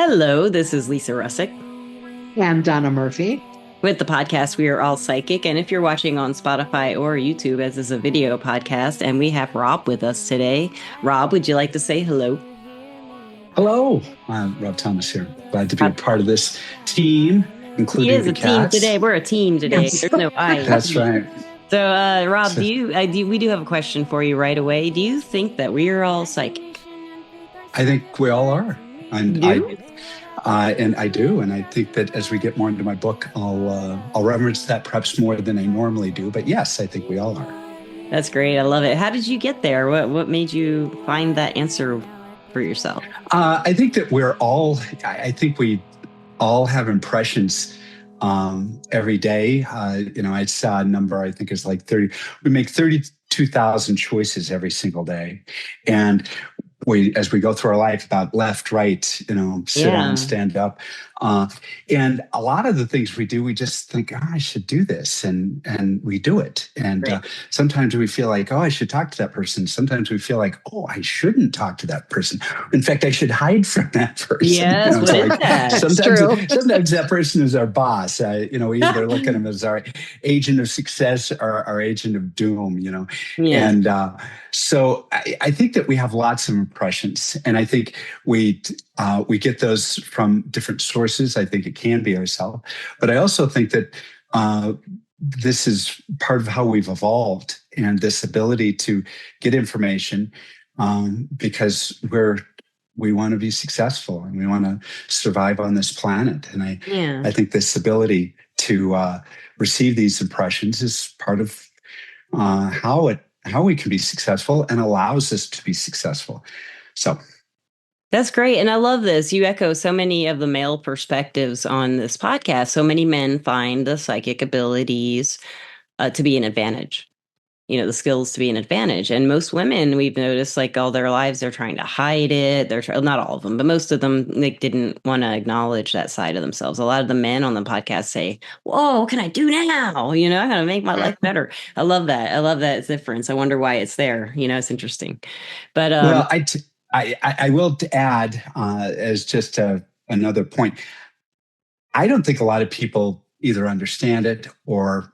Hello, this is Lisa Rusczyk. And Donna Murphy. With the podcast, We Are All Psychic. And if you're watching on Spotify or YouTube, as is a video podcast, and we have Rob with us today. Rob, would you like to say hello? Hello, I'm Rob Thomas here. Glad to be a part of this team, including he is the a cats. team today. We're a team today. Yes. There's no I. That's right. So, Rob, we do have a question for you right away. Do you think that we are all psychic? I think we all are. And I do. And I think that as we get more into my book, I'll reference that perhaps more than I normally do. But yes, I think we all are. That's great. I love it. How did you get there? What made you find that answer for yourself? I think that I think we all have impressions every day. I saw a number, I think it's like 30. We make 32,000 choices every single day. And as we go through our life, about left, right, sit down, stand up. And a lot of the things we do, we just think, I should do this. And we do it. And sometimes we feel like, I should talk to that person. Sometimes we feel like, I shouldn't talk to that person. In fact, I should hide from that person. Yes, what is that? Sometimes that person is our boss. We either look at him as our agent of success or our agent of doom, Yeah. And so I think that we have lots of impressions, and I think we get those from different sources. I think it can be ourselves, but I also think that this is part of how we've evolved, and this ability to get information because we want to be successful and we want to survive on this planet. And I think this ability to receive these impressions is part of how we can be successful and allows us to be successful. So that's great. And I love this. You echo so many of the male perspectives on this podcast. So many men find the psychic abilities to be an advantage, the skills to be an advantage. And most women, we've noticed, like all their lives, they're trying to hide it. Not all of them, but most of them, they didn't want to acknowledge that side of themselves. A lot of the men on the podcast say, whoa, what can I do now? I got to make my life better. I love that. I love that difference. I wonder why it's there. It's interesting. But well, I will add as just another point. I don't think a lot of people either understand it or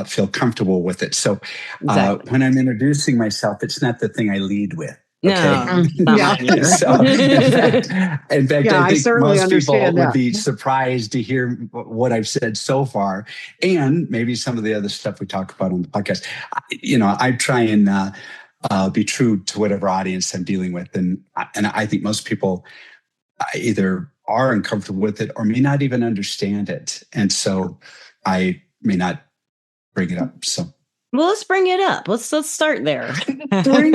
feel comfortable with it. So when I'm introducing myself, it's not the thing I lead with. Okay? No, So, in fact, I think most people would be that. surprised to hear what I've said so far, and maybe some of the other stuff we talk about on the podcast. I try and be true to whatever audience I'm dealing with, and I think most people either are uncomfortable with it or may not even understand it, and so I may not bring it up. So, well, let's bring it up. Let's start there. Bring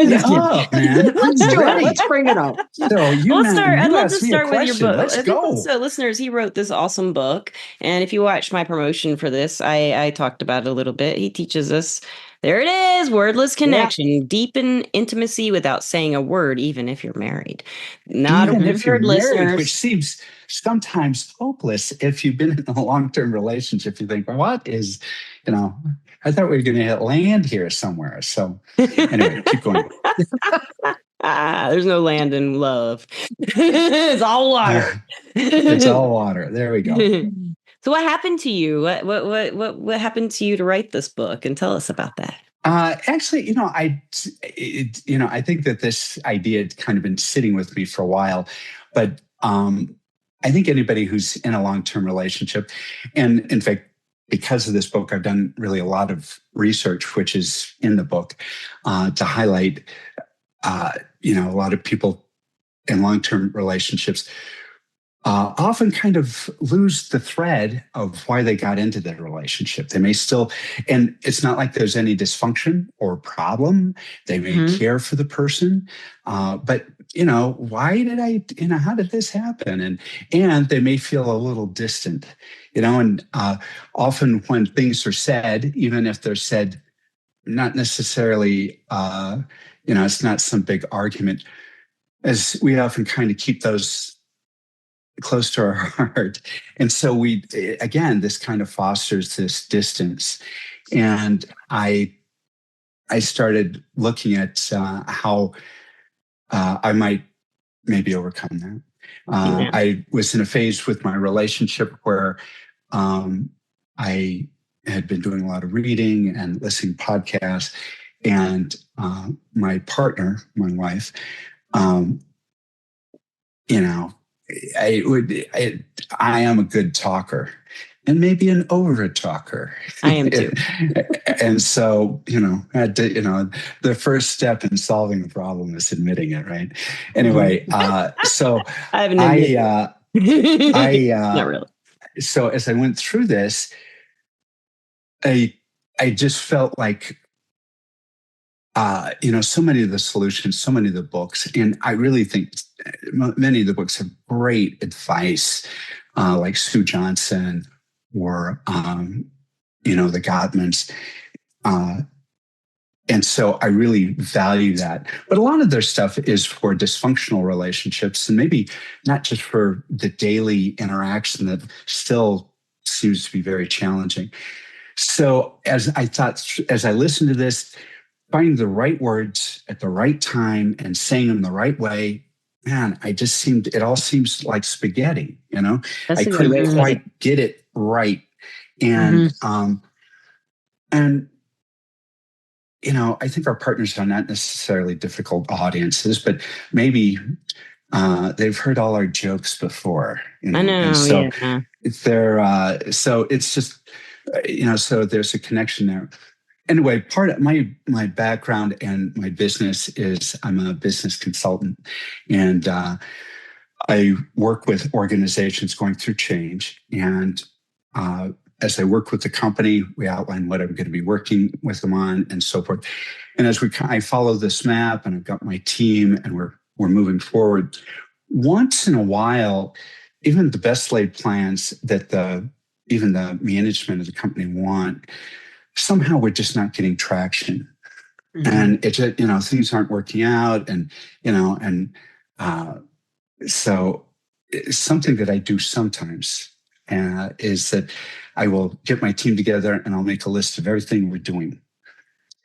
it up, man. Let's do it. Let's bring it up. So I'd love to start with your book. Let's go. So, listeners, he wrote this awesome book, and if you watch my promotion for this, I talked about it a little bit. He teaches us. There it is, wordless connection, deepen intimacy without saying a word, even if you're married. Not even if you're married, listeners. Which seems sometimes hopeless if you've been in a long-term relationship. You think, well, what is, I thought we were going to land here somewhere. So anyway, keep going. There's no land in love. It's all water. It's all water. There we go. So what happened to you? What happened to you to write this book? And tell us about that. Actually, I think that this idea had kind of been sitting with me for a while, but I think anybody who's in a long-term relationship, and in fact, because of this book, I've done really a lot of research, which is in the book, to highlight, a lot of people in long-term relationships often kind of lose the thread of why they got into that relationship. They may still, and it's not like there's any dysfunction or problem. They may care for the person, but why did how did this happen? And they may feel a little distant, and often when things are said, even if they're said not necessarily, it's not some big argument, as we often kind of keep those close to our heart. And so this kind of fosters this distance. And I started looking at how I might maybe overcome that. Yeah. I was in a phase with my relationship where I had been doing a lot of reading and listening to podcasts, and my partner, my wife, um, you know, I am a good talker and maybe an over talker. I am too. And so, the first step in solving the problem is admitting it, right? Anyway, so I haven't admitted not really. so as I went through this, I just felt like, so many of the solutions, so many of the books, and I really think many of the books have great advice, like Sue Johnson or, the Gottmans. And so I really value that. But a lot of their stuff is for dysfunctional relationships, and maybe not just for the daily interaction that still seems to be very challenging. So as I listened to this, finding the right words at the right time and saying them the right way, man, it all seems like spaghetti, That's I a good couldn't way to put it. quite get it right. And, and, I think our partners are not necessarily difficult audiences, but maybe they've heard all our jokes before, I know. And so Yeah. so it's just, so there's a connection there. Anyway, part of my background and my business is I'm a business consultant, and I work with organizations going through change. And as I work with the company, we outline what I'm going to be working with them on and so forth. And as I follow this map, and I've got my team, and we're moving forward. Once in a while, even the best laid plans that even the management of the company want, somehow we're just not getting traction. And it's things aren't working out, and so something that I do sometimes is that I will get my team together and I'll make a list of everything we're doing,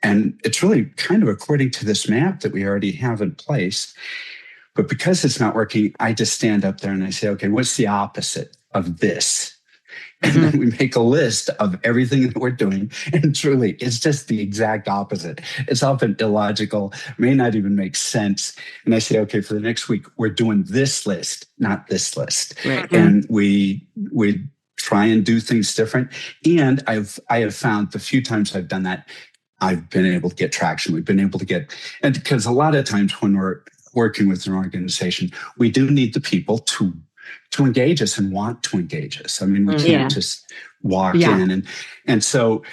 and it's really kind of according to this map that we already have in place. But because it's not working, I just stand up there and I say, okay, what's the opposite of this? And then we make a list of everything that we're doing. And truly, it's just the exact opposite. It's often illogical, may not even make sense. And I say, okay, for the next week, we're doing this list, not this list. Right. And we try and do things different. And I have found the few times I've done that, I've been able to get traction. We've been able to and because a lot of times when we're working with an organization, we do need the people to engage us and want to engage us. I mean, we can't just walk in, and so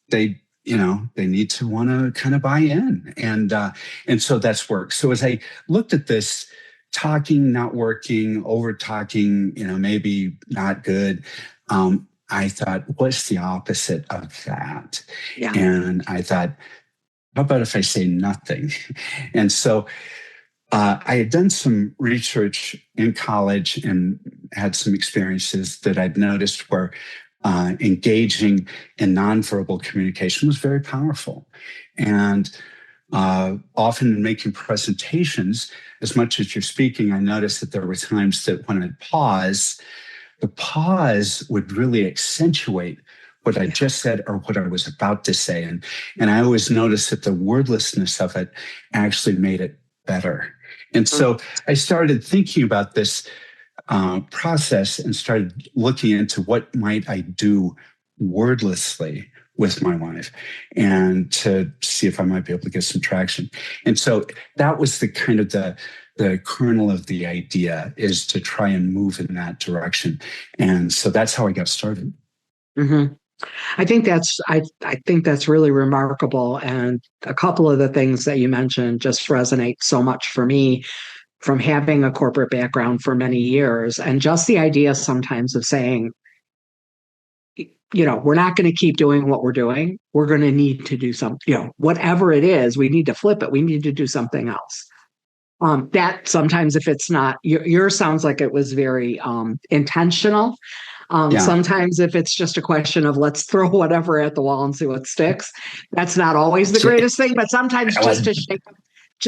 they need to want to kind of buy in, and so that's work. So as I looked at this, talking not working, over talking, maybe not good. I thought, what's the opposite of that? Yeah. And I thought, how about if I say nothing? And so I had done some research in college and had some experiences that I'd noticed where engaging in nonverbal communication was very powerful. And often in making presentations, as much as you're speaking, I noticed that there were times that when I'd pause, the pause would really accentuate what I just said or what I was about to say. And I always noticed that the wordlessness of it actually made it better. And so I started thinking about this process and started looking into what might I do wordlessly with my wife, and to see if I might be able to get some traction. And so that was the kind of the kernel of the idea, is to try and move in that direction. And so that's how I got started. Mm-hmm. I think that's really remarkable. And a couple of the things that you mentioned just resonate so much for me from having a corporate background for many years. And just the idea sometimes of saying, we're not going to keep doing what we're doing. We're going to need to do something, whatever it is, we need to flip it. We need to do something else. That sometimes, if it's not, yours sounds like it was very intentional. Sometimes if it's just a question of let's throw whatever at the wall and see what sticks, that's not always the greatest thing, but sometimes just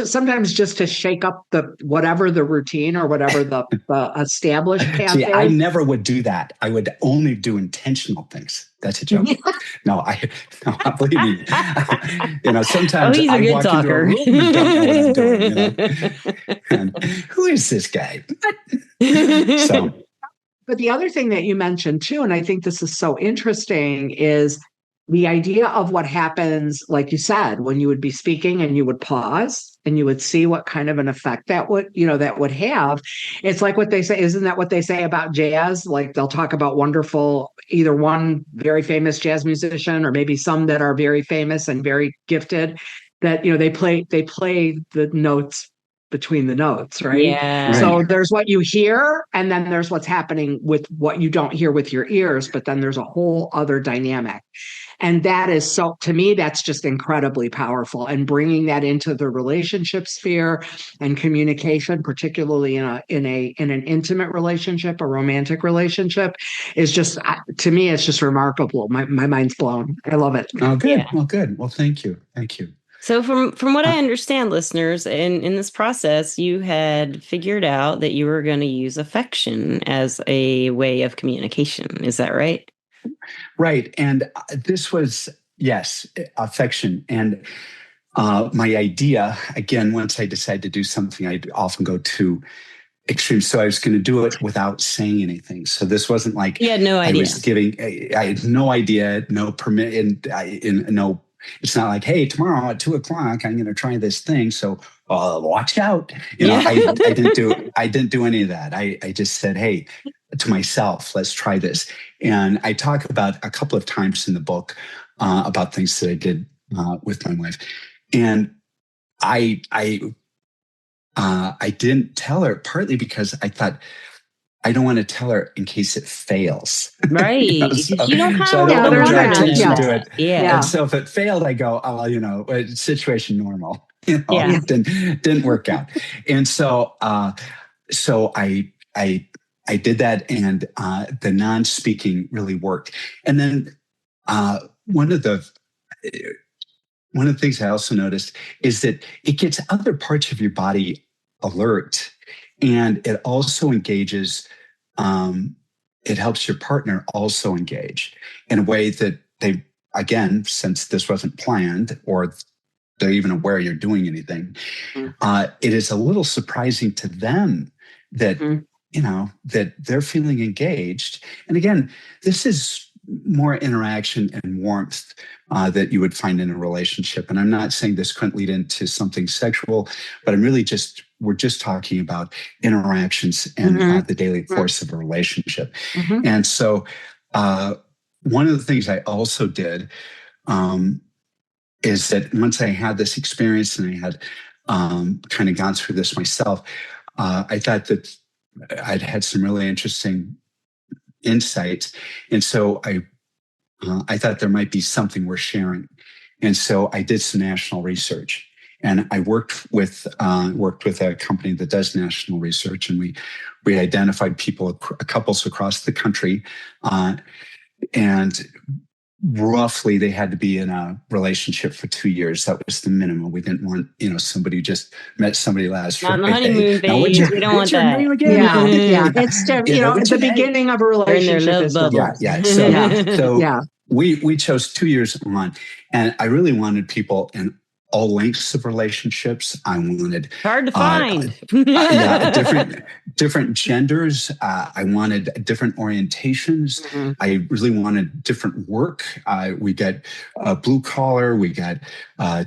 sometimes just to shake up whatever the routine or whatever the established path See, is. I never would do that. I would only do intentional things. That's a joke. No, believe me. Sometimes he's a I good walk talker. into a room and don't know what I'm doing. And who is this guy? So, but the other thing that you mentioned too, and I think this is so interesting, is the idea of what happens, like you said, when you would be speaking and you would pause and you would see what kind of an effect that would have. It's like what they say, isn't that what they say about jazz? Like they'll talk about wonderful, either one very famous jazz musician or maybe some that are very famous and very gifted, that they play the notes between the notes, right? Yeah. So there's what you hear, and then there's what's happening with what you don't hear with your ears, but then there's a whole other dynamic. And that is, so to me, that's just incredibly powerful. And bringing that into the relationship sphere and communication, particularly in an intimate relationship, a romantic relationship, is just, to me, it's just remarkable. My mind's blown. I love it. Oh, good. Yeah. Well, good. Well, thank you. So from what I understand, listeners, in this process, you had figured out that you were going to use affection as a way of communication. Is that right? Right. And this was, yes, affection. And my idea, again, once I decide to do something, I often go to extremes. So I was going to do it without saying anything. So this wasn't like you had no idea. I had no idea, no permit, and no. It's not like, hey, tomorrow at 2:00, I'm going to try this thing. So watch out. I didn't do any of that. I just said, hey, to myself, let's try this. And I talk about a couple of times in the book about things that I did with my wife. And I didn't tell her, partly because I thought, I don't want to tell her in case it fails. Right. You don't have so I don't want to draw attention to it. Yeah. And so if it failed, I go, situation normal. It didn't work out. And so I did that, and the non-speaking really worked. And then one of the things I also noticed is that it gets other parts of your body alert, and it also engages. It helps your partner also engage in a way that they, again, since this wasn't planned or they're even aware you're doing anything, it is a little surprising to them that that they're feeling engaged. And again, this is more interaction and warmth that you would find in a relationship. And I'm not saying this couldn't lead into something sexual, but we're just talking about interactions and the daily course of a relationship. And so one of the things I also did is that once I had this experience and I had kind of gone through this myself, I thought that I'd had some really interesting insights. And so I thought there might be something worth sharing. And so I did some national research, and I worked with a company that does national research, and we identified couples across the country, and roughly they had to be in a relationship for 2 years. That was the minimum. We didn't want, somebody who just met somebody last Not the honeymoon phase. We don't want that. Yeah. It's it's the beginning of a relationship. So we chose 2 years on, and I really wanted people in all lengths of relationships. I wanted hard to find. Different genders. I wanted different orientations. I really wanted different work. We got blue collar. We got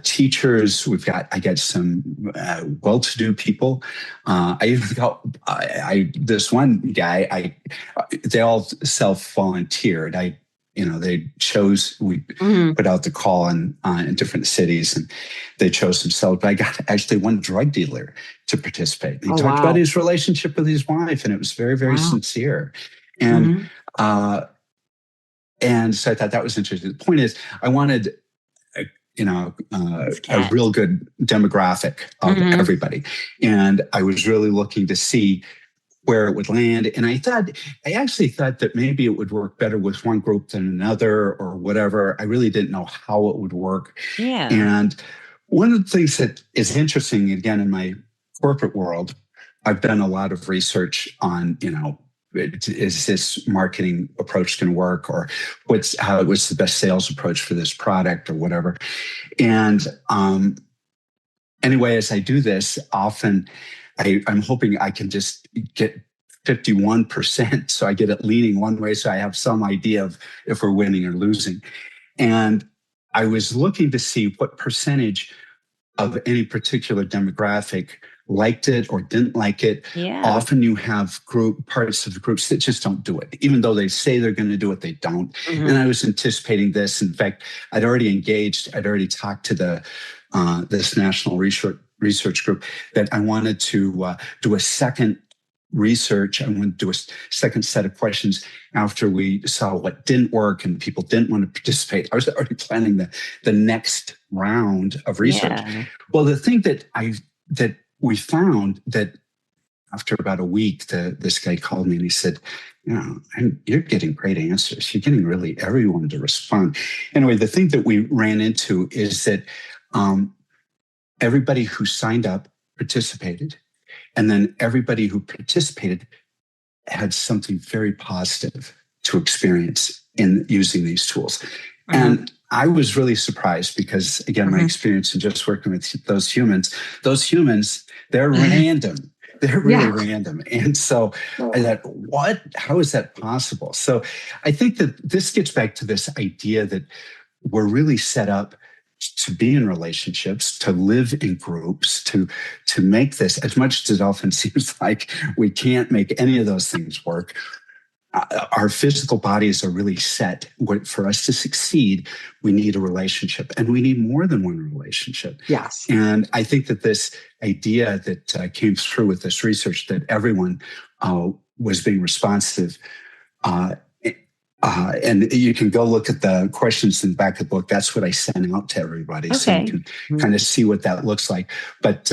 teachers. I got some well-to-do people. I even got this one guy. They all self-volunteered. They chose, we put out the call in different cities, and they chose themselves. But I got actually one drug dealer to participate. He talked about his relationship with his wife, and it was very, very sincere. And and so I thought that was interesting. The point is, I wanted a real good demographic of everybody. And I was really looking to see where it would land. And I actually thought that maybe it would work better with one group than another or whatever. I really didn't know how it would work. Yeah. And One of the things that is interesting, again, in my corporate world, I've done a lot of research on, is this marketing approach going to work, or what's the best sales approach for this product or whatever. And anyway, as I do this, often I'm hoping I can just get 51%. So I get it leaning one way. So I have some idea of if we're winning or losing. And I was looking to see what percentage of any particular demographic liked it or didn't like it. Yeah. Often you have parts of the groups that just don't do it. Even though they say they're going to do it, they don't. Mm-hmm. And I was anticipating this. In fact, I'd already talked to this national research group that I wanted to do a second research. I wanted to do a second set of questions after we saw what didn't work and people didn't want to participate. I was already planning the next round of research. Yeah. Well, the thing that we found that after about a week, this guy called me and he said, you're getting great answers. You're getting really everyone to respond. Anyway, the thing that we ran into is that everybody who signed up participated. And then everybody who participated had something very positive to experience in using these tools. Mm-hmm. And I was really surprised because, again, my experience in just working with those humans, they're random. They're really random. And so I thought, how is that possible? So I think that this gets back to this idea that we're really set up to be in relationships, to live in groups, to make this, as much as it often seems like we can't make any of those things work. Our physical bodies are really set. For us to succeed, we need a relationship, and we need more than one relationship. Yes. And I think that this idea that came through with this research that everyone was being responsive. And you can go look at the questions in the back of the book. That's what I sent out to everybody. Okay. So you can kind of see what that looks like. But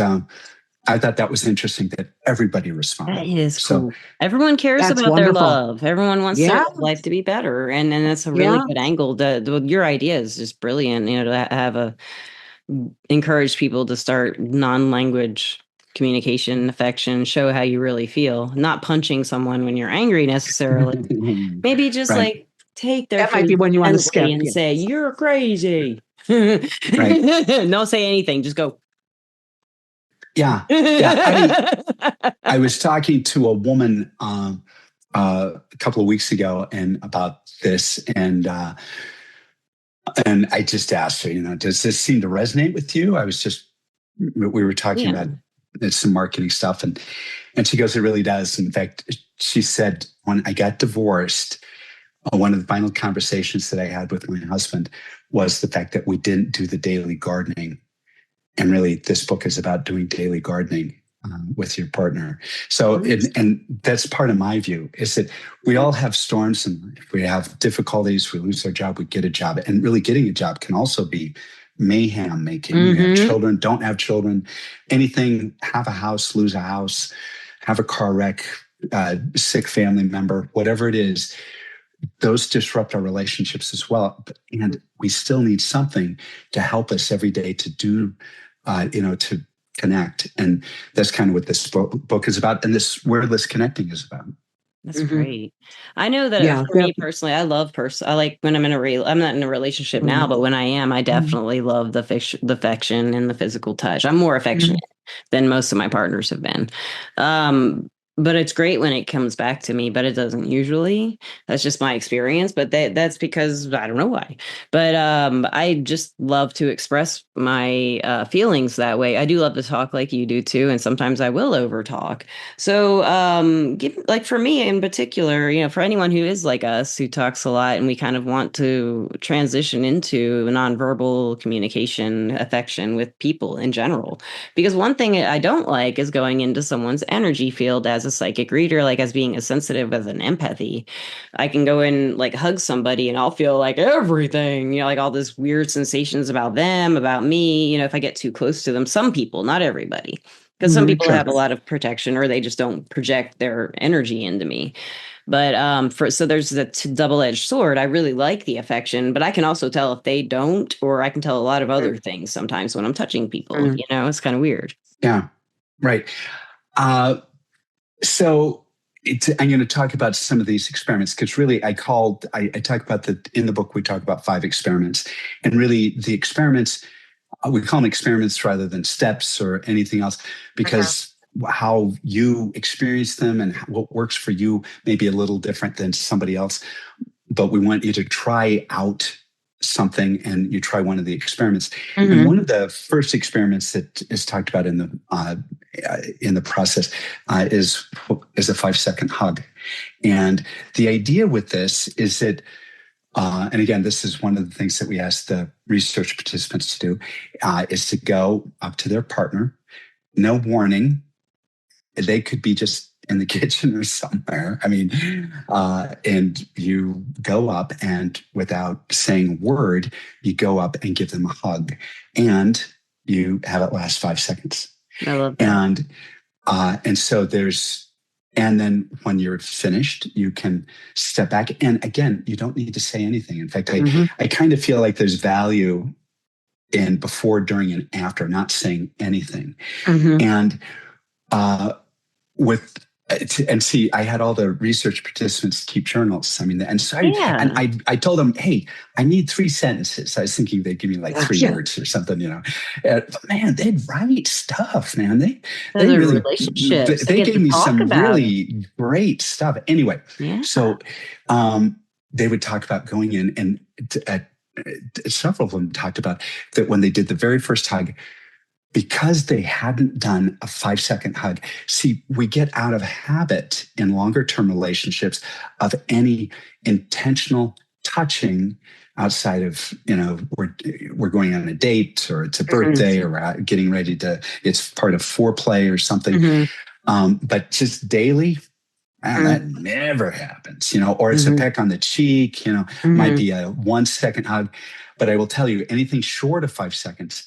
I thought that was interesting that everybody responded. That is cool. Everyone cares about wonderful. Their love. Everyone wants their life to be better. And that's a really good angle. Your idea is just brilliant, to have encourage people to start non-language communication, affection, show how you really feel, not punching someone when you're angry necessarily. Maybe just like take their that might be when you want to skip and say, you're crazy. Don't say anything. Just go. Yeah. I was talking to a woman a couple of weeks ago and about this, and I just asked her, does this seem to resonate with you? We were talking about some marketing stuff, and she goes, it really does. In fact, she said, when I got divorced, one of the final conversations that I had with my husband was the fact that we didn't do the daily gardening. And really, this book is about doing daily gardening with your partner. So, and that's part of my view, is that we all have storms in life. We have difficulties. We lose our job. We get a job. And really getting a job can also be mayhem making. Mm-hmm. You have children, don't have children, anything, have a house, lose a house, have a car wreck, sick family member, whatever it is. Those disrupt our relationships as well. And we still need something to help us every day to do, to connect. And that's kind of what this book is about. And this wordless connecting is about. That's great. I know that for me personally, I love I like when I'm I'm not in a relationship now, but when I am, I definitely love the affection and the physical touch. I'm more affectionate than most of my partners have been. But it's great when it comes back to me, but it doesn't usually. That's just my experience. But that's because I don't know why. But I just love to express my feelings that way. I do love to talk like you do too, and sometimes I will over talk. So like for me in particular, for anyone who is like us, who talks a lot, and we kind of want to transition into nonverbal communication, affection with people in general. Because one thing I don't like is going into someone's energy field as a psychic reader, like as being as sensitive as an empathy. I can go in, like hug somebody and I'll feel like everything, like all this weird sensations about them, about me, if I get too close to them. Some people, not everybody, because some people have a lot of protection or they just don't project their energy into me. But so there's the double-edged sword. I really like the affection, but I can also tell if they don't, or I can tell a lot of other things sometimes when I'm touching people. You know, it's kind of weird. Yeah, right. So I'm going to talk about some of these experiments because really I talk about in the book, we talk about 5 experiments, and really the experiments, we call them experiments rather than steps or anything else, because how you experience them and what works for you may be a little different than somebody else. But we want you to try out something and you try one of the experiments. And one of the first experiments that is talked about in the process is a 5-second hug. And the idea with this is that, and again, this is one of the things that we ask the research participants to do, is to go up to their partner, no warning. They could be just in the kitchen or somewhere. I mean, and you go up and without saying a word, you go up and give them a hug and you have it last 5 seconds. I love that. And so and then when you're finished, you can step back. And again, you don't need to say anything. In fact, I kind of feel like there's value in before, during, and after not saying anything. And see, I had all the research participants keep journals. I mean, and so I told them, hey, I need 3 sentences. I was thinking they'd give me like 3 words or something, you know. But man, they'd write stuff, man. They really, relationships. They gave me some really great stuff. Anyway, so they would talk about going in, and several of them talked about that when they did the very first hug, because they hadn't done a 5-second hug. See, we get out of habit in longer term relationships of any intentional touching outside of, you know, we're going on a date or it's a birthday or we're getting ready it's part of foreplay or something. But just daily, that never happens, you know, or it's a peck on the cheek, you know, might be a 1-second hug. But I will tell you, anything short of 5 seconds,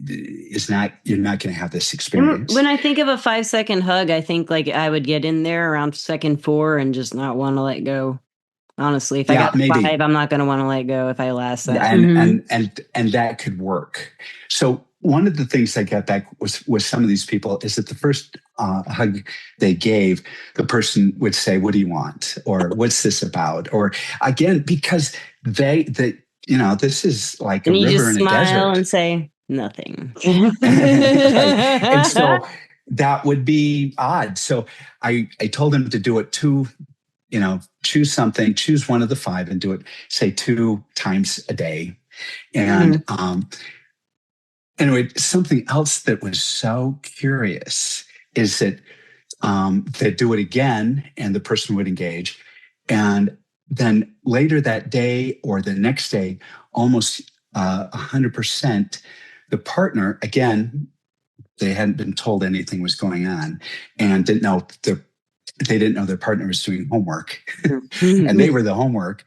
you're not going to have this experience. When I think of a 5-second hug, I think like I would get in there around second 4 and just not want to let go. Honestly, if I got maybe 5, I'm not going to want to let go if I last that. And that could work. So one of the things I got back with some of these people is that the first hug they gave, the person would say, "What do you want?" or "What's this about?" Or again, because you know, this is like a river in a desert. And you just smile and say, nothing. And so that would be odd. So I told him to do it 2, you know, choose one of the 5 and do it, say 2 times a day. And anyway, something else that was so curious is that they'd do it again and the person would engage. And then later that day or the next day, almost 100%, the partner, again, they hadn't been told anything was going on and didn't know their partner was doing homework and they were the homework.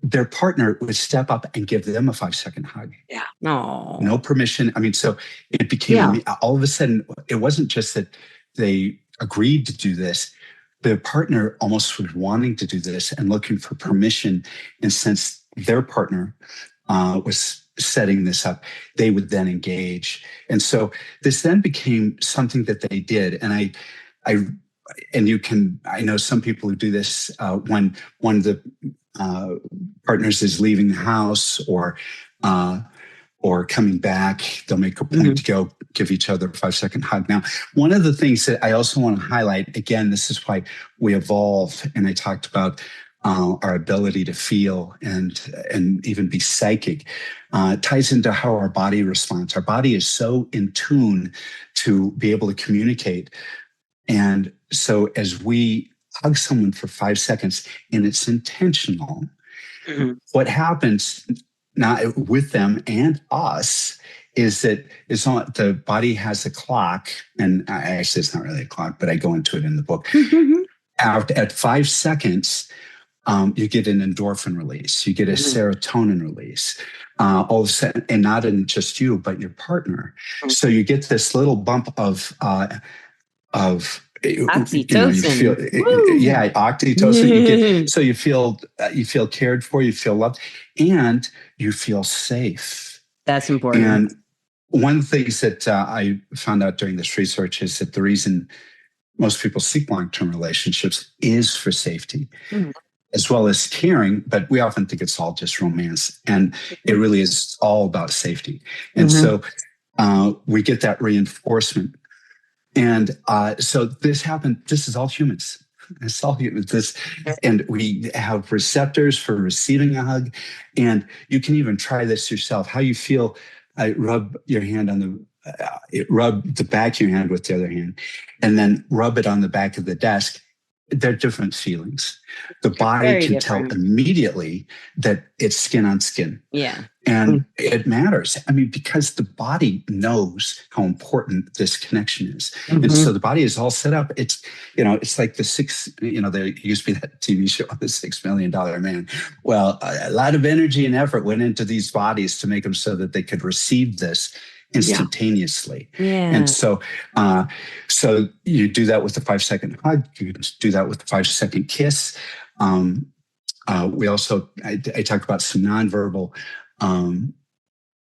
Their partner would step up and give them a 5-second hug. Yeah. Aww. No permission. I mean, so it became all of a sudden, it wasn't just that they agreed to do this. The partner almost was wanting to do this and looking for permission. And since their partner was setting this up, they would then engage. And so this then became something that they did. And I know some people who do this when one of the partners is leaving the house or coming back, they'll make a point to go give each other a 5-second hug. Now, one of the things that I also want to highlight, again, this is why we evolve, and I talked about our ability to feel and even be psychic, ties into how our body responds. Our body is so in tune to be able to communicate. And so as we hug someone for 5 seconds and it's intentional, what happens now with them and us is that the body has a clock, and actually it's not really a clock, but I go into it in the book. At 5 seconds, you get an endorphin release, you get a serotonin release, all of a sudden, and not in just you, but your partner. So you get this little bump of Oxytocin. You feel, yeah, oxytocin. So you feel cared for, you feel loved, and you feel safe. That's important. And one of the things that I found out during this research is that the reason most people seek long-term relationships is for safety, as well as caring, but we often think it's all just romance. And it really is all about safety. And so we get that reinforcement. And so this happened. This is all humans. It's all humans. And we have receptors for receiving a hug. And you can even try this yourself. How you feel, rub your hand on rub the back of your hand with the other hand, and then rub it on the back of the desk. They're different feelings. The body can tell immediately that it's skin on skin. Yeah. And it matters. I mean, because the body knows how important this connection is. And so the body is all set up. It's like there used to be that TV show, The $6 Million Man. Well, a lot of energy and effort went into these bodies to make them so that they could receive this instantaneously. Yeah. And so you do that with a 5-second hug. You can do that with a 5-second kiss. We also, I talk about some nonverbal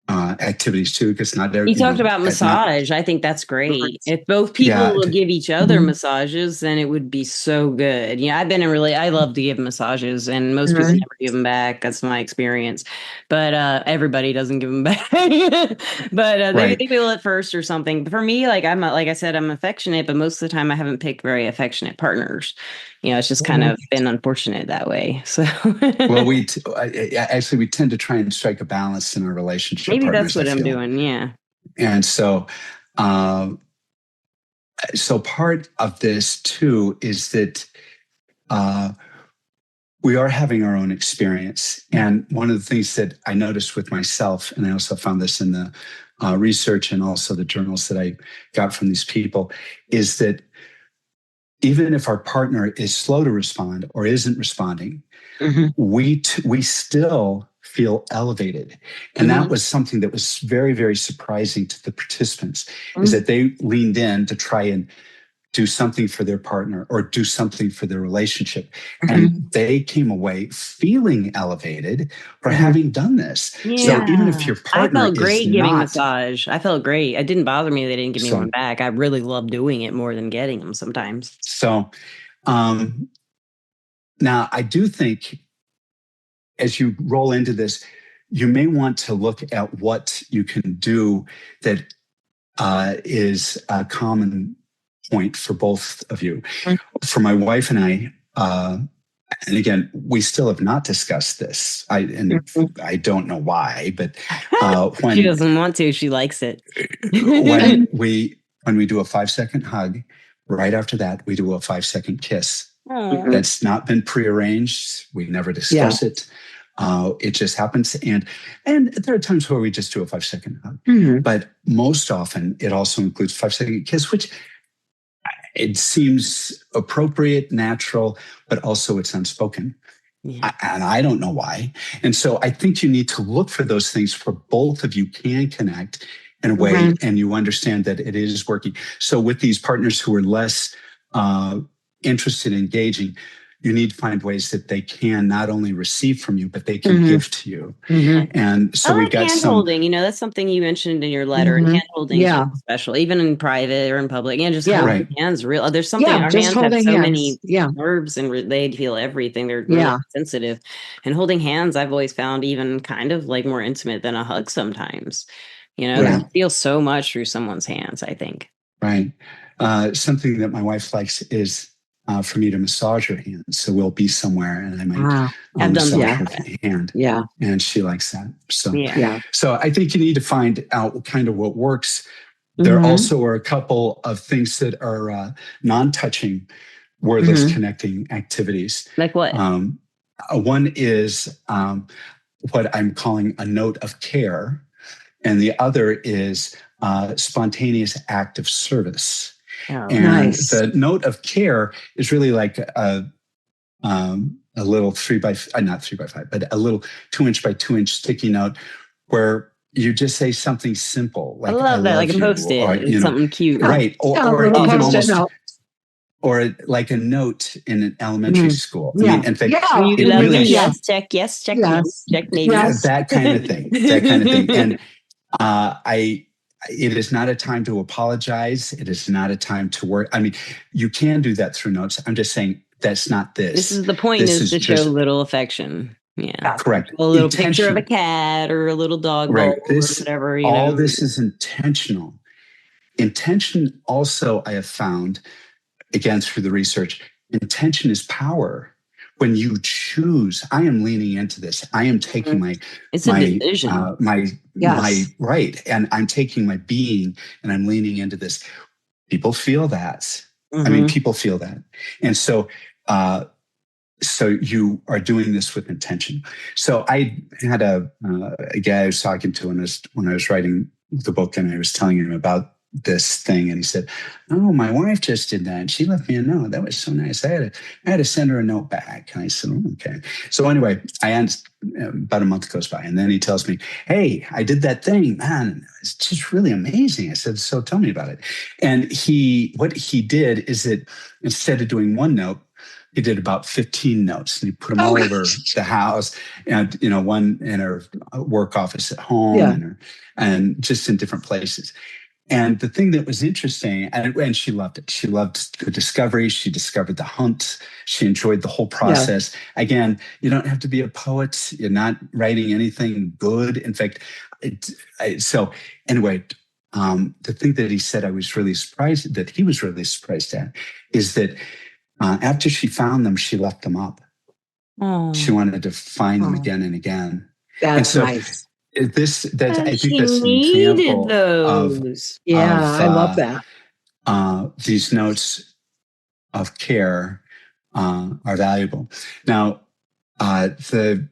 activities too, because not every. You talked about massage. I think that's great. If both people will give each other massages, then it would be so good. Yeah, I love to give massages, and most people never give them back. That's my experience. But everybody doesn't give them back. But they feel it first or something. But for me, like I said, I'm affectionate, but most of the time I haven't picked very affectionate partners. It's just kind of been unfortunate that way. So, well, we tend to try and strike a balance in our relationship. Maybe that's what I'm doing. Yeah. And so, so part of this too is that we are having our own experience. And one of the things that I noticed with myself, and I also found this in the research and also the journals that I got from these people, is that even if our partner is slow to respond or isn't responding, we still feel elevated. And that was something that was very, very surprising to the participants, is that they leaned in to try and do something for their partner or do something for their relationship. And they came away feeling elevated for having done this. Yeah. So even if your partner I felt great giving massage. I felt great. It didn't bother me they didn't give me one back. I really love doing it more than getting them sometimes. So now I do think as you roll into this, you may want to look at what you can do that is a common point for both of you. For my wife and I, and again, we still have not discussed this. I don't know why, but when she doesn't want to, she likes it. when we do a 5-second hug, right after that, we do a 5-second kiss. That's not been prearranged. We never discuss it. It just happens. And there are times where we just do a 5-second hug. But most often, it also includes 5-second kiss, which it seems appropriate, natural, but also it's unspoken. And I don't know why. And so I think you need to look for those things where both of you can connect in a way and you understand that it is working. So with these partners who are less interested in engaging, you need to find ways that they can not only receive from you, but they can give to you. And so we've got hand holding. That's something you mentioned in your letter. And hand holding is really special, even in private or in public. And just holding hands. Real. There's something. Our hands have so many nerves, and they feel everything. They're really sensitive. And holding hands, I've always found even kind of like more intimate than a hug sometimes. You feel so much through someone's hands, I think. Right. Something that my wife likes is for me to massage her hands. So we'll be somewhere and I might massage her hand. Yeah. And she likes that. So, so I think you need to find out kind of what works. There also are a couple of things that are non-touching, wordless connecting activities. Like what? One is what I'm calling a note of care. And the other is spontaneous act of service. Oh, and the note of care is really like a little 3x5, but a little 2-inch by 2-inch sticky note where you just say something simple. Like, I love that, like a Post-it, something cute. Right. Or even almost, or like a note in an elementary school. Yeah. I mean, in fact, You it love really me? is Yes, check, no, Yes. check, maybe. Yes. that kind of thing. That kind of thing. And it is not a time to apologize. It is not a time to work. I mean, you can do that through notes. I'm just saying that's not this. This is the point, This is to just, show little affection. Yeah. correct. A little picture of a cat or a little dog bowl or whatever. All this is intentional. Intention also, I have found, again, through the research, intention is power. When you choose, I am leaning into this. I am taking my decision. My right, and I'm taking my being and I'm leaning into this. People feel that. I mean, people feel that, and so you are doing this with intention. So I had a guy I was talking to when I was writing the book, and I was telling him about this thing, and he said, "Oh, my wife just did that, and she left me a note. That was so nice. I had to send her a note back." And I said, "Oh, okay." So anyway, about a month goes by, and then he tells me, "Hey, I did that thing, man. It's just really amazing." I said, "So tell me about it." And what he did is that instead of doing one note, he did about 15 notes, and he put them all over the house, and one in her work office at home, and just in different places. And the thing that was interesting, and she loved it. She loved the discovery. She discovered the hunt. She enjoyed the whole process. Yeah. Again, you don't have to be a poet. You're not writing anything good. In fact, so anyway, the thing that he said he was really surprised at is that after she found them, she left them up. She wanted to find them again and again. That's nice. I think that's an example those. I love that. These notes of care are valuable. Now, the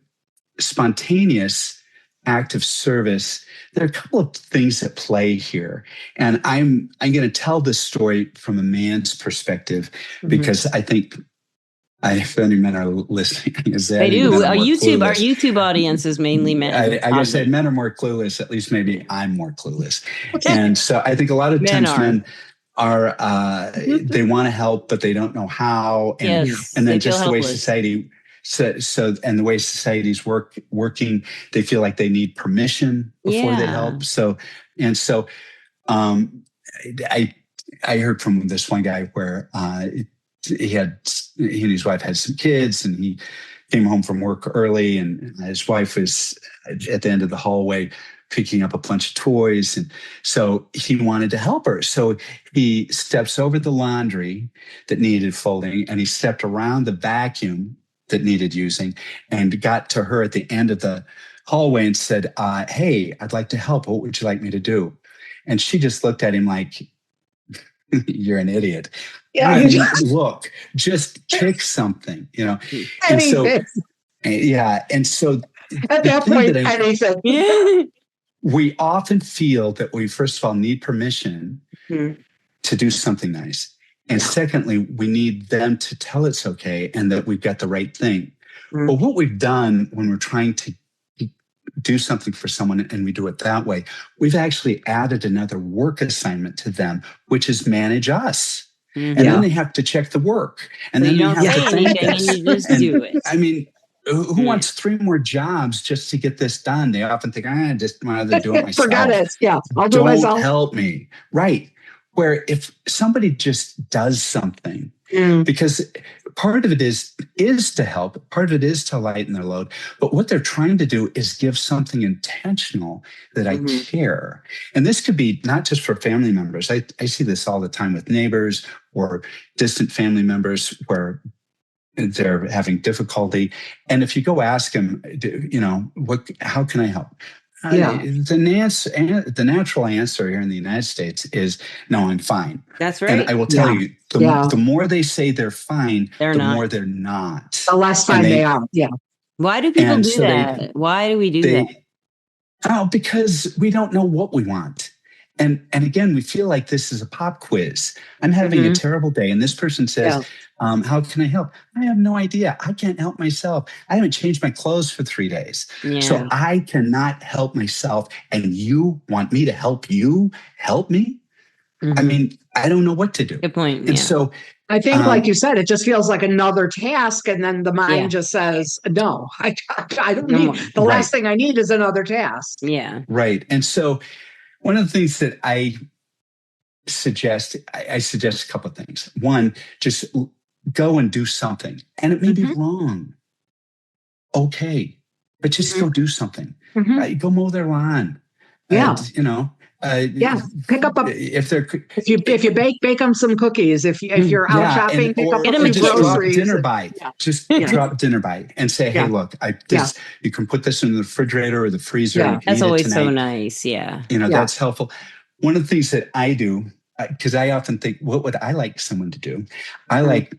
spontaneous act of service, there are a couple of things at play here, and I'm going to tell this story from a man's perspective because I think. If any men are listening, they do. Our YouTube audience is mainly men. I guess that men are more clueless. At least maybe I'm more clueless. And so I think a lot of times men are they want to help, but they don't know how. And, and then just the way society and the way society's working, they feel like they need permission before they help. I heard from this one guy where he and his wife had some kids, and he came home from work early, and his wife was at the end of the hallway picking up a bunch of toys. And so he wanted to help her. So he steps over the laundry that needed folding, and he stepped around the vacuum that needed using, and got to her at the end of the hallway and said, "Hey, I'd like to help. What would you like me to do?" And she just looked at him like, "You're an idiot." Yeah, look, just pick something, And so, and so at that point, anything. We often feel that we, first of all, need permission to do something nice. And secondly, we need them to tell it's okay and that we've got the right thing. But what we've done when we're trying to do something for someone and we do it that way, we've actually added another work assignment to them, which is manage us. And then they have to check the work. And then they have to thank us. And you just do it. I mean, who wants 3 more jobs just to get this done? They often think, I just rather do it myself. Forget it. Yeah, I'll do it myself. Don't help me. Right. Where if somebody just does something, because part of it is to help, part of it is to lighten their load, but what they're trying to do is give something intentional that I care. And this could be not just for family members. I see this all the time with neighbors or distant family members where they're having difficulty. And if you go ask them, how can I help? The natural answer here in the United States is, no, I'm fine. That's right. And I will tell you, the more they say they're fine, more they're not. The less fine they are. Yeah. Why do people do that? Why do we do that? Oh, because we don't know what we want. And again, we feel like this is a pop quiz. I'm having a terrible day. And this person says, how can I help? I have no idea. I can't help myself. I haven't changed my clothes for 3 days. Yeah. So I cannot help myself. And you want me to help you? Help me? I mean, I don't know what to do. Good point. And so I think, like you said, it just feels like another task, and then the mind just says, "No, I don't need the last thing I need is another task." Yeah, right. And so one of the things that I suggest a couple of things. One, just go and do something, and it may be wrong. Okay, but just go do something. Go mow their lawn. Yeah. Pick up if you bake them some cookies. If you're out shopping, pick up get a them few groceries. Dinner by. Just drop dinner by and say, hey, look, you can put this in the refrigerator or the freezer. Yeah. You can that's eat always it tonight. so nice. Yeah, that's helpful. One of the things that I do, because I often think, what would I like someone to do? I like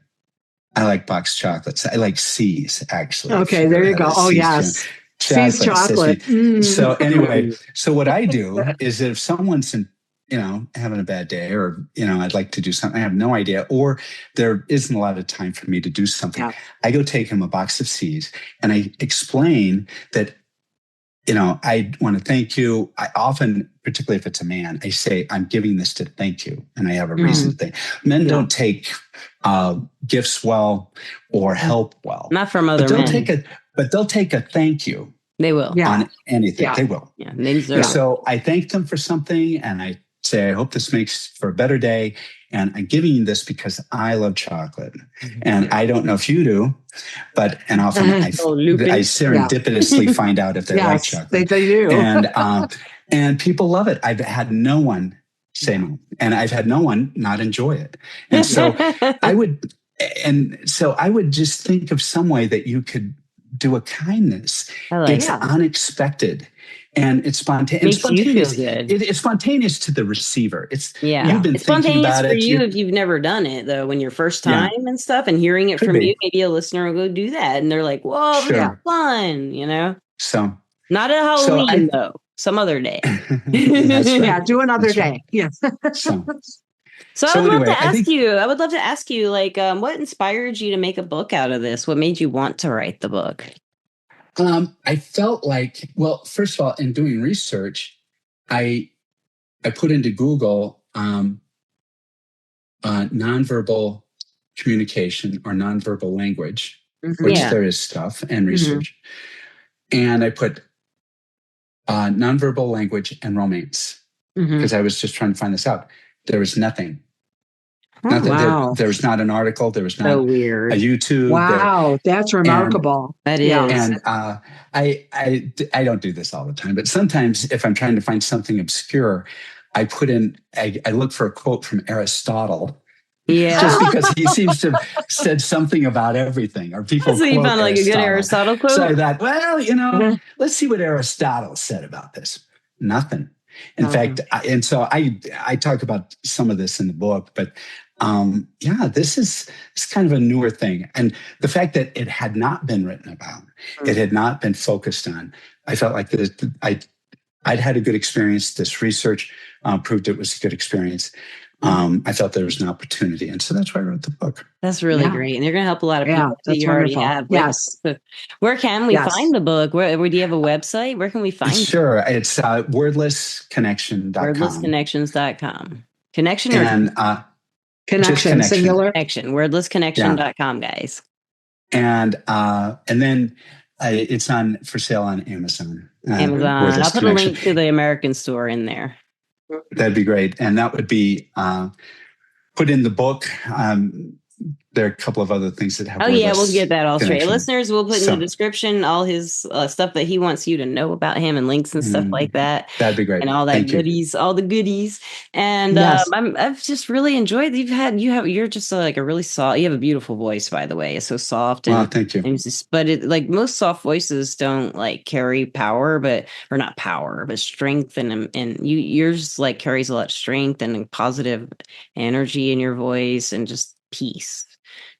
boxed chocolates. I like C's, actually. Okay, there you go. Oh, yes. C's chocolate. So anyway, so what I do is that if someone's having a bad day, or, I'd like to do something, I have no idea, or there isn't a lot of time for me to do something, I go take him a box of C's and I explain that, I want to thank you. I often, particularly if it's a man, I say, I'm giving this to thank you. And I have a reason to thank. Men don't take gifts well or help well. Not from other men. But they'll take a thank you. They will. On anything. They will. Yeah, they deserve it. So I thank them for something, and I say, I hope this makes for a better day. And I'm giving you this because I love chocolate. And I don't know if you do, and often I serendipitously find out if they like chocolate. They do. And people love it. I've had no one say no, and I've had no one not enjoy it. And so I would just think of some way that you could do a kindness. It's unexpected. And it's spontaneous. Makes you feel good. It's spontaneous to the receiver. You've been it's spontaneous about for you if you've never done it, though, when your first time and stuff, and hearing it from you, maybe a listener will go do that, and they're like, "Whoa, this is fun," So not at Halloween though, some other day. Do another day. Yes. So I would love to ask you, like, what inspired you to make a book out of this? What made you want to write the book? I felt like, well, first of all, in doing research, I put into Google nonverbal communication or nonverbal language, which there is stuff and research. And I put nonverbal language and romance because I was just trying to find this out. There was nothing. There was not an article. There was not a YouTube. Wow, that's remarkable. That is. And I don't do this all the time, but sometimes if I'm trying to find something obscure, I look for a quote from Aristotle. Yeah. Just because he seems to have said something about everything, or people. So you found like a good Aristotle quote? So I thought, well, let's see what Aristotle said about this. Nothing. In fact, I talk about some of this in the book, but this is kind of a newer thing. And the fact that it had not been written about, it had not been focused on, I felt like I'd had a good experience. This research proved it was a good experience. I felt there was an opportunity. And so that's why I wrote the book. That's really great. And you're going to help a lot of people that you already have. Yes. Where can we find the book? Where do you have a website? Where can we find it? Sure. It's wordlessconnection.com. Wordlessconnections.com. Connection and connection, singular. Connection. Wordlessconnection.com, guys. And then it's for sale on Amazon. Amazon. I'll put a link to the American store in there. That'd be great. And that would be put in the book. There are a couple of other things that have. Oh, yeah, we'll get that all straight. Listeners, we'll put in the description all his stuff that he wants you to know about him and links and stuff like that. That'd be great. And all that goodies, all the goodies. And I've just really enjoyed. You're just like a really soft. You have a beautiful voice, by the way. It's so soft. And, thank you. But like most soft voices don't like carry power, but strength. And yours like carries a lot of strength and positive energy in your voice and just peace.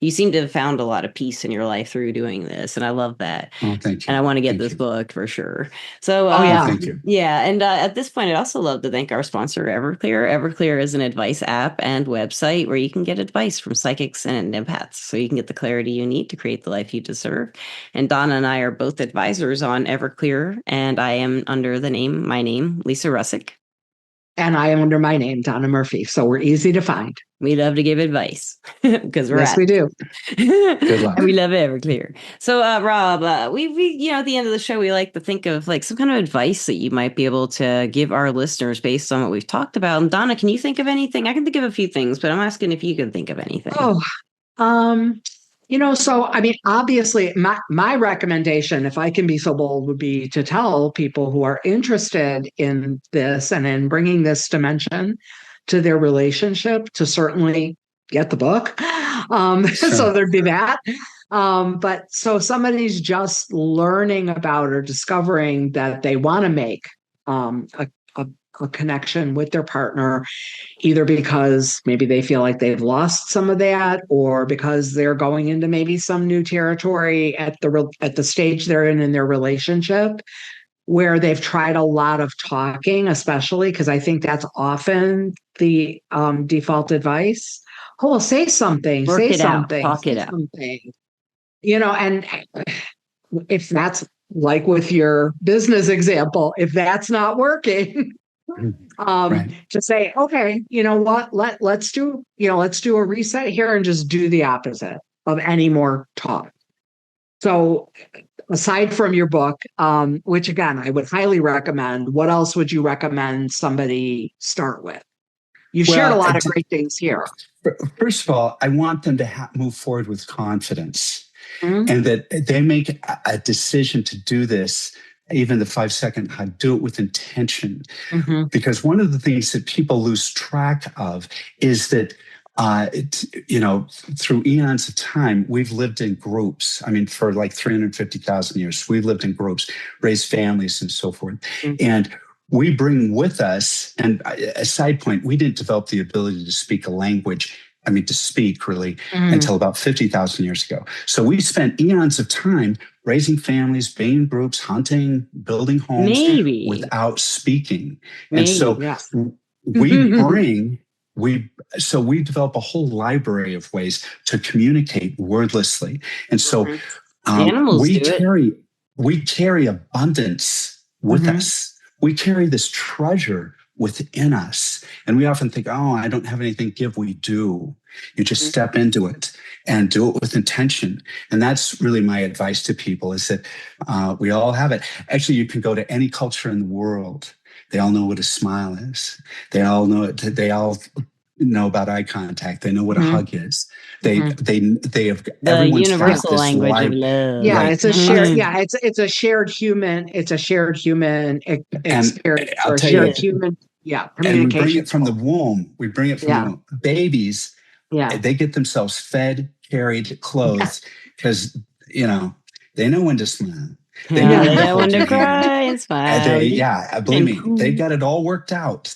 You seem to have found a lot of peace in your life through doing this. And I love that. Oh, thank you. And I want to get this book for sure. So, thank you. Yeah. And at this point, I'd also love to thank our sponsor, Everclear. Everclear is an advice app and website where you can get advice from psychics and empaths. So you can get the clarity you need to create the life you deserve. And Donna and I are both advisors on Everclear. And I am under my name, Lisa Rusczyk. And I am under my name, Donna Murphy. So we're easy to find. We love to give advice because we're yes, we do. Good luck. And we love Everclear. So, Rob, we at the end of the show, we like to think of like some kind of advice that you might be able to give our listeners based on what we've talked about. And Donna, can you think of anything? I can think of a few things, but I'm asking if you can think of anything. So I mean, obviously, my recommendation, if I can be so bold, would be to tell people who are interested in this and in bringing this dimension to their relationship to certainly get the book. So there'd be that. But so somebody's just learning about or discovering that they want to make a connection with their partner, either because maybe they feel like they've lost some of that, or because they're going into maybe some new territory at the stage they're in their relationship, where they've tried a lot of talking, especially because I think that's often the default advice. Oh, well, say something, Work say it out, something, talk it say out. something. And if that's like with your business example, if that's not working, to say, okay, you know what, let's do a reset here and just do the opposite of any more talk. So aside from your book, which again, I would highly recommend, what else would you recommend somebody start with? You've shared a lot of great things here. First of all, I want them to move forward with confidence, and that they make a decision to do this. Even the 5-second hug, do it with intention. Because one of the things that people lose track of is that, through eons of time, we've lived in groups. I mean, for like 350,000 years, we've lived in groups, raised families and so forth. And we bring with us, and a side point, we didn't develop the ability to speak a language. I mean, to speak really until about 50,000 years ago. So we spent eons of time raising families, being in groups, hunting, building homes without speaking. And so we develop a whole library of ways to communicate wordlessly. And so we carry abundance with us. We carry this treasure within us. And we often think, oh, I don't have anything to give. We do. You just step into it and do it with intention. And that's really my advice to people, is that we all have it. Actually, you can go to any culture in the world. They all know what a smile is. They all know it. They all know about eye contact. They know what a hug is. They have the universal language of love. Yeah, it's a shared. Yeah, it's a shared human. It's a shared human experience. I'll tell you, human. Yeah, and we bring it from the womb. We bring it from the womb. Babies. Yeah, they get themselves fed, carried, clothed, because they know when to smile. They know when to cry and smile. Believe me, they've got it all worked out.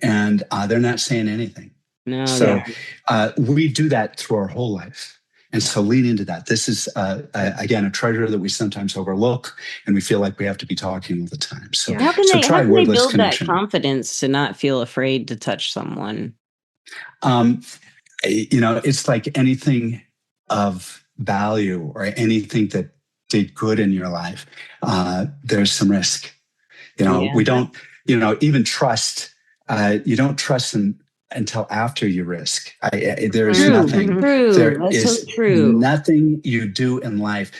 And they're not saying anything. No. So we do that through our whole life. And so lean into that. This is, again, a treasure that we sometimes overlook, and we feel like we have to be talking all the time. So how can they build connection? That confidence to not feel afraid to touch someone? It's like anything of value or anything that did good in your life. There's some risk. We don't, even trust. You don't trust until after you risk. There is nothing. There is nothing you do in life.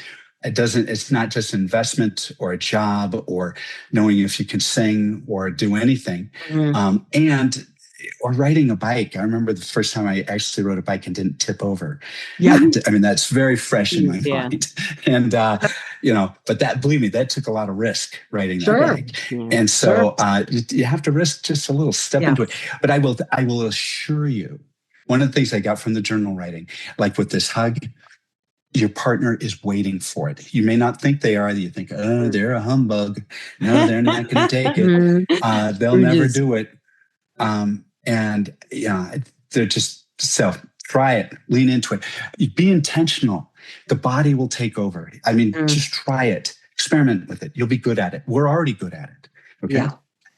It's not just investment or a job or knowing if you can sing or do anything. Or riding a bike. I remember the first time I actually rode a bike and didn't tip over. Yeah. I mean, that's very fresh in my mind. And, but that, believe me, that took a lot of risk riding that bike. Yeah. And so you have to risk just a little, step into it. But I will assure you, one of the things I got from the journal writing, like with this hug, your partner is waiting for it. You may not think they are. You think, oh, they're a humbug. No, they're not going to take it. They'll never do it. And they're just, so try it, lean into it, be intentional. The body will take over. I mean, just try it, experiment with it. You'll be good at it. We're already good at it. Okay. Yeah.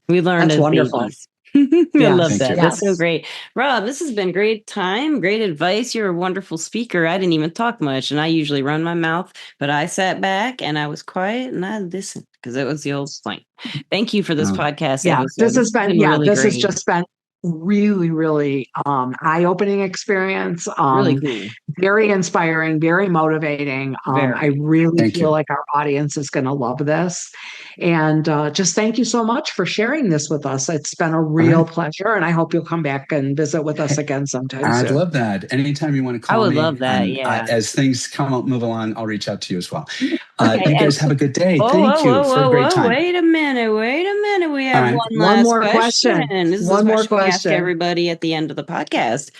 We learned as babies. I Yes, love thank that. you. That's so yes. great. Rob, this has been great time, great advice. You're a wonderful speaker. I didn't even talk much, and I usually run my mouth, but I sat back and I was quiet and I listened because it was the old point. Thank you for this Um, podcast Yeah, episode. This has been really this has great. just been really, really eye-opening experience. Really cool. Very inspiring, very motivating. I Very. really thank feel you. like our audience is going to love this. And just thank you so much for sharing this with us. It's been a All real right. pleasure. And I hope you'll come back and visit with us Hey, again sometime I'd soon. love that. Anytime you want to I call would me, love that. and Yeah. as things move along, I'll reach out to you as well. Okay. You And guys have a good day. whoa, Thank whoa, you whoa, for a whoa, great whoa. time. Wait a minute. Wait a minute. We All have right. one One last more question. This is One the more question we ask question. everybody at the end of the podcast.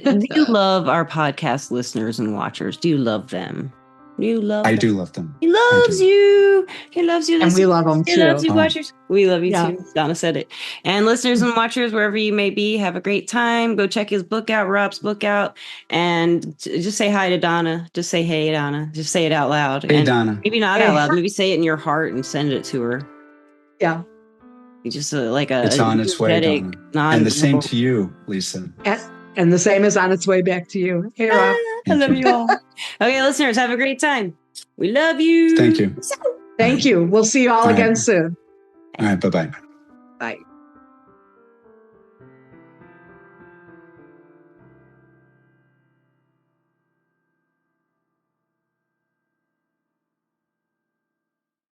Do you love our podcast listeners and watchers? Do you love them? Do you love I them? do love them. He I loves do. you. He loves you, And we listeners. love them He loves too. you, Oh, watchers. We love you Yeah. too. Donna said it. And listeners and watchers, wherever you may be, have a great time. Go check his book out, Rob's book out, and just say hi to Donna. Just say hey, Donna. Just say it out loud, hey, and Donna. maybe not out Hey, loud. Maybe say it in your heart and send it to her. yeah. Just like It's a on its way, energetic, Donna. And the same non-verbal. to you, Lisa. And the same is on its way back to you. Hey, Rob. I Thank love you. you all. Okay, listeners, have a great time. We love you. Thank you. Thank you. We'll see you all All again right. soon. All right. Bye-bye. Bye.